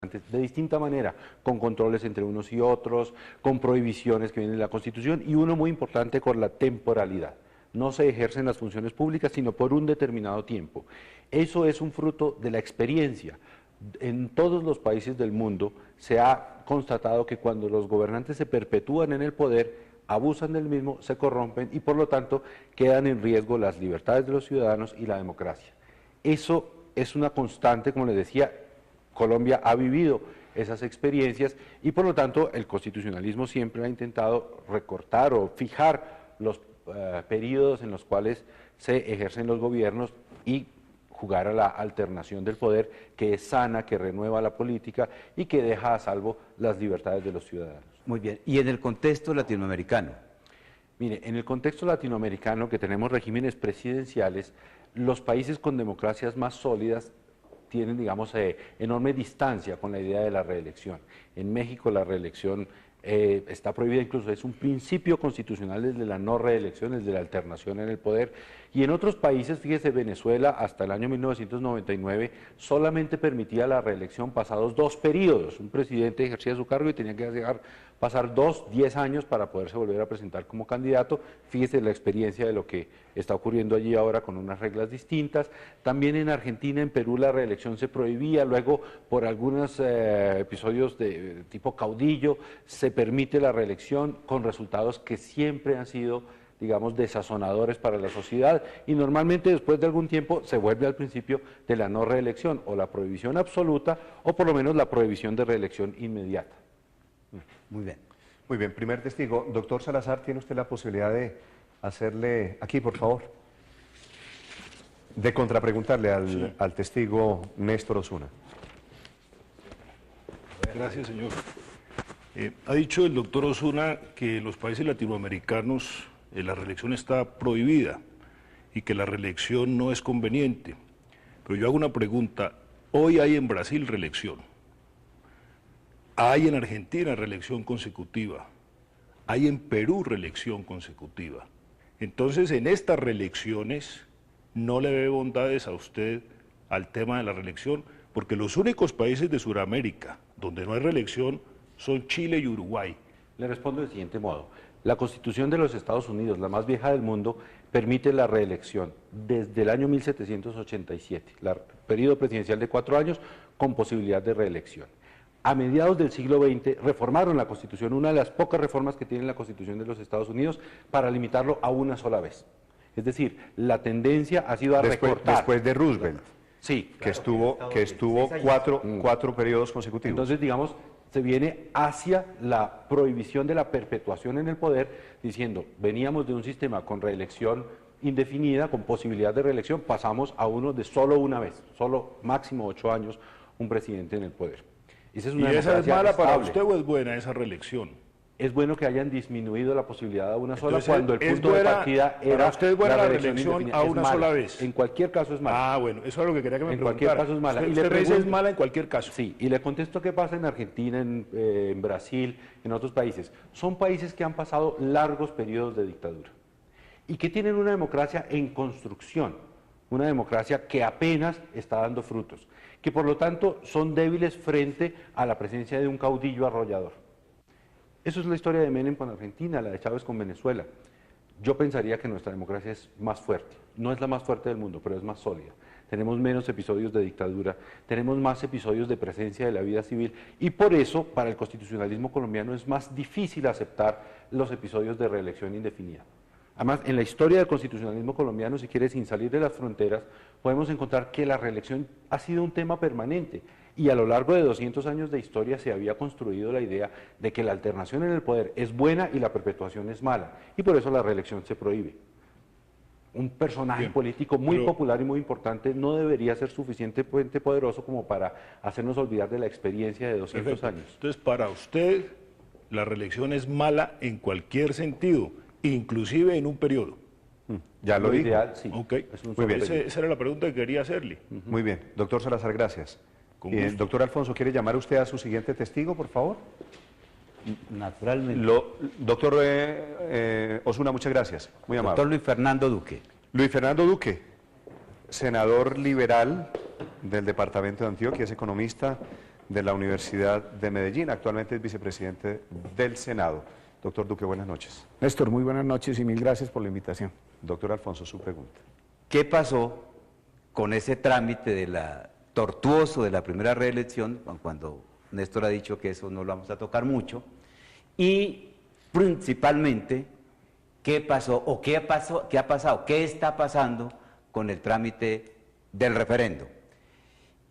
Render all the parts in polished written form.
de distinta manera, con controles entre unos y otros, con prohibiciones que vienen de la Constitución y uno muy importante con la temporalidad. No se ejercen las funciones públicas sino por un determinado tiempo. Eso es un fruto de la experiencia. En todos los países del mundo se ha constatado que cuando los gobernantes se perpetúan en el poder, abusan del mismo, se corrompen y por lo tanto quedan en riesgo las libertades de los ciudadanos y la democracia. Eso es una constante, como les decía, Colombia ha vivido esas experiencias y por lo tanto el constitucionalismo siempre ha intentado recortar o fijar los periodos en los cuales se ejercen los gobiernos y jugar a la alternación del poder que es sana, que renueva la política y que deja a salvo las libertades de los ciudadanos. Muy bien, y en el contexto latinoamericano. Mire, en el contexto latinoamericano que tenemos regímenes presidenciales, los países con democracias más sólidas tienen, digamos, enorme distancia con la idea de la reelección. En México la reelección está prohibida, incluso es un principio constitucional desde la no reelección, desde la alternación en el poder. Y en otros países, fíjese, Venezuela hasta el año 1999 solamente permitía la reelección pasados 2 periodos. Un presidente ejercía su cargo y tenía que dejar pasar 10 años para poderse volver a presentar como candidato. Fíjese la experiencia de lo que está ocurriendo allí ahora con unas reglas distintas. También en Argentina, en Perú la reelección se prohibía, luego por algunos episodios de tipo caudillo se permite la reelección con resultados que siempre han sido, digamos, desazonadores para la sociedad y normalmente después de algún tiempo se vuelve al principio de la no reelección o la prohibición absoluta o por lo menos la prohibición de reelección inmediata. Muy bien. Muy bien, primer testigo. Doctor Salazar, ¿tiene usted la posibilidad de hacerle, aquí por favor, de contrapreguntarle al testigo Néstor Osuna? Gracias, señor. Ha dicho el doctor Osuna que en los países latinoamericanos la reelección está prohibida y que la reelección no es conveniente. Pero yo hago una pregunta. Hoy hay en Brasil reelección. Hay en Argentina reelección consecutiva. Hay en Perú reelección consecutiva. Entonces, en estas reelecciones no le ve bondades a usted al tema de la reelección, porque los únicos países de Sudamérica donde no hay reelección son Chile y Uruguay. Le respondo del siguiente modo. La Constitución de los Estados Unidos, la más vieja del mundo, permite la reelección desde el año 1787, el periodo presidencial de 4 años con posibilidad de reelección. A mediados del siglo XX reformaron la Constitución, una de las pocas reformas que tiene la Constitución de los Estados Unidos, para limitarlo a una sola vez. Es decir, la tendencia ha sido a recortar. Después de Roosevelt, sí, que estuvo cuatro periodos consecutivos. Entonces, digamos, se viene hacia la prohibición de la perpetuación en el poder, diciendo, veníamos de un sistema con reelección indefinida, con posibilidad de reelección, pasamos a uno de solo una vez, solo máximo 8 años, un presidente en el poder. Esa es mala para usted o es buena esa reelección? Es bueno que hayan disminuido la posibilidad a una sola. Entonces, cuando el punto de partida era... ¿Para usted es buena la reelección a una sola vez? En cualquier caso es mala. Ah, bueno, eso es lo que quería que me preguntara. En cualquier caso es mala. Usted me dice es mala en cualquier caso. Sí, y le contesto qué pasa en Argentina, en Brasil, en otros países. Son países que han pasado largos periodos de dictadura y que tienen una democracia en construcción, una democracia que apenas está dando frutos, que por lo tanto son débiles frente a la presencia de un caudillo arrollador. Eso es la historia de Menem con Argentina, la de Chávez con Venezuela. Yo pensaría que nuestra democracia es más fuerte. No es la más fuerte del mundo, pero es más sólida. Tenemos menos episodios de dictadura, tenemos más episodios de presencia de la vida civil y por eso para el constitucionalismo colombiano es más difícil aceptar los episodios de reelección indefinida. Además, en la historia del constitucionalismo colombiano, si quiere, sin salir de las fronteras, podemos encontrar que la reelección ha sido un tema permanente y a lo largo de 200 años de historia se había construido la idea de que la alternación en el poder es buena y la perpetuación es mala, y por eso la reelección se prohíbe. Un personaje político muy popular y muy importante no debería ser suficientemente poderoso como para hacernos olvidar de la experiencia de 200 años. Entonces, para usted, la reelección es mala en cualquier sentido, inclusive en un periodo. Ya lo dijo. Ideal, sí. Okay. Muy bien. Esa era la pregunta que quería hacerle. Muy bien. Doctor Salazar, gracias. Doctor Alfonso, ¿quiere llamar usted a su siguiente testigo, por favor? Naturalmente. Doctor Osuna, muchas gracias. Muy amable. Doctor Luis Fernando Duque. Luis Fernando Duque, senador liberal del departamento de Antioquia, es economista, de la Universidad de Medellín, actualmente es vicepresidente del Senado. Doctor Duque, buenas noches. Néstor, muy buenas noches y mil gracias por la invitación. Doctor Alfonso, su pregunta. ¿Qué pasó con ese trámite tortuoso de la primera reelección, cuando Néstor ha dicho que eso no lo vamos a tocar mucho? Y principalmente, ¿qué pasó o qué ha pasado, qué está pasando con el trámite del referendo?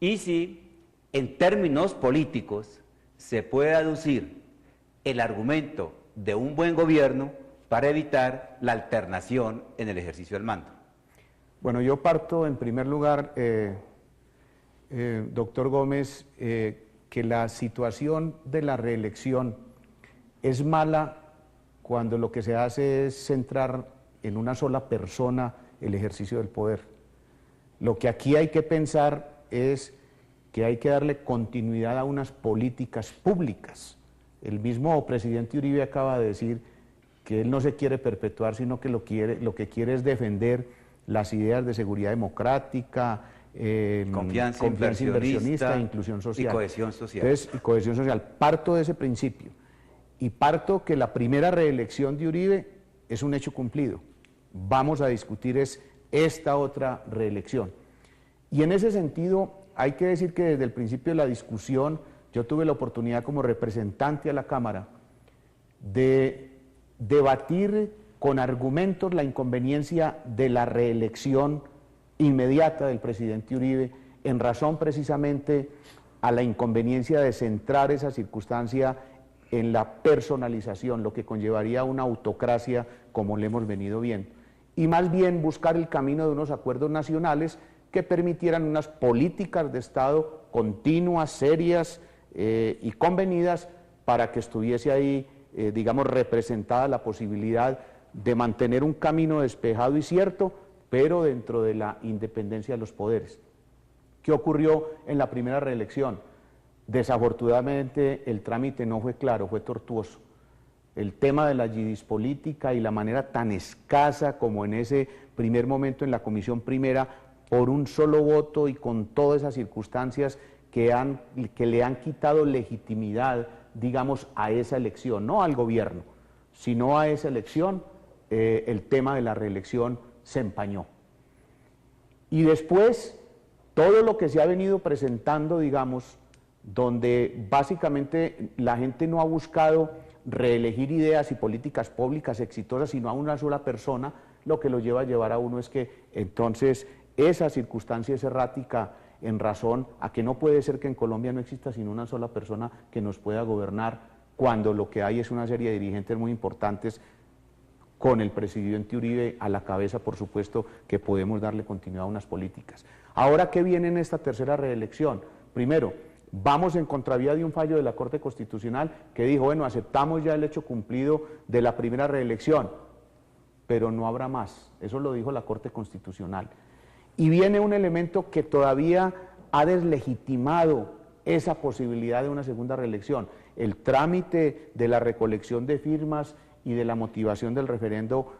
Y si en términos políticos se puede aducir el argumento de un buen gobierno para evitar la alternación en el ejercicio del mando. Bueno, yo parto en primer lugar, doctor Gómez, que la situación de la reelección es mala cuando lo que se hace es centrar en una sola persona el ejercicio del poder. Lo que aquí hay que pensar es que hay que darle continuidad a unas políticas públicas. El mismo presidente Uribe acaba de decir que él no se quiere perpetuar, sino que lo que quiere es defender las ideas de seguridad democrática, confianza inversionista, inclusión social. Y cohesión social. Entonces, y cohesión social. Parto de ese principio y parto que la primera reelección de Uribe es un hecho cumplido. Vamos a discutir esta otra reelección. Y en ese sentido, hay que decir que desde el principio de la discusión, yo tuve la oportunidad como representante a la Cámara de debatir con argumentos la inconveniencia de la reelección inmediata del presidente Uribe, en razón precisamente a la inconveniencia de centrar esa circunstancia en la personalización, lo que conllevaría una autocracia como le hemos venido viendo, y más bien buscar el camino de unos acuerdos nacionales que permitieran unas políticas de Estado continuas, serias y convenidas para que estuviese ahí, digamos, representada la posibilidad de mantener un camino despejado y cierto, pero dentro de la independencia de los poderes. ¿Qué ocurrió en la primera reelección? Desafortunadamente el trámite no fue claro, fue tortuoso. El tema de la yidispolítica y la manera tan escasa como en ese primer momento en la comisión primera, por un solo voto y con todas esas circunstancias que le han quitado legitimidad, digamos, a esa elección, no al gobierno, sino a esa elección, el tema de la reelección se empañó. Y después, todo lo que se ha venido presentando, digamos, donde básicamente la gente no ha buscado reelegir ideas y políticas públicas exitosas, sino a una sola persona, lo que lo lleva a llevar a uno es que entonces esa circunstancia es errática en razón a que no puede ser que en Colombia no exista sino una sola persona que nos pueda gobernar, cuando lo que hay es una serie de dirigentes muy importantes, con el presidente Uribe a la cabeza, por supuesto, que podemos darle continuidad a unas políticas. Ahora, ¿qué viene en esta tercera reelección? Primero, vamos en contravía de un fallo de la Corte Constitucional que dijo, bueno, aceptamos ya el hecho cumplido de la primera reelección, pero no habrá más. Eso lo dijo la Corte Constitucional. Y viene un elemento que todavía ha deslegitimado esa posibilidad de una segunda reelección, el trámite de la recolección de firmas y de la motivación del referendo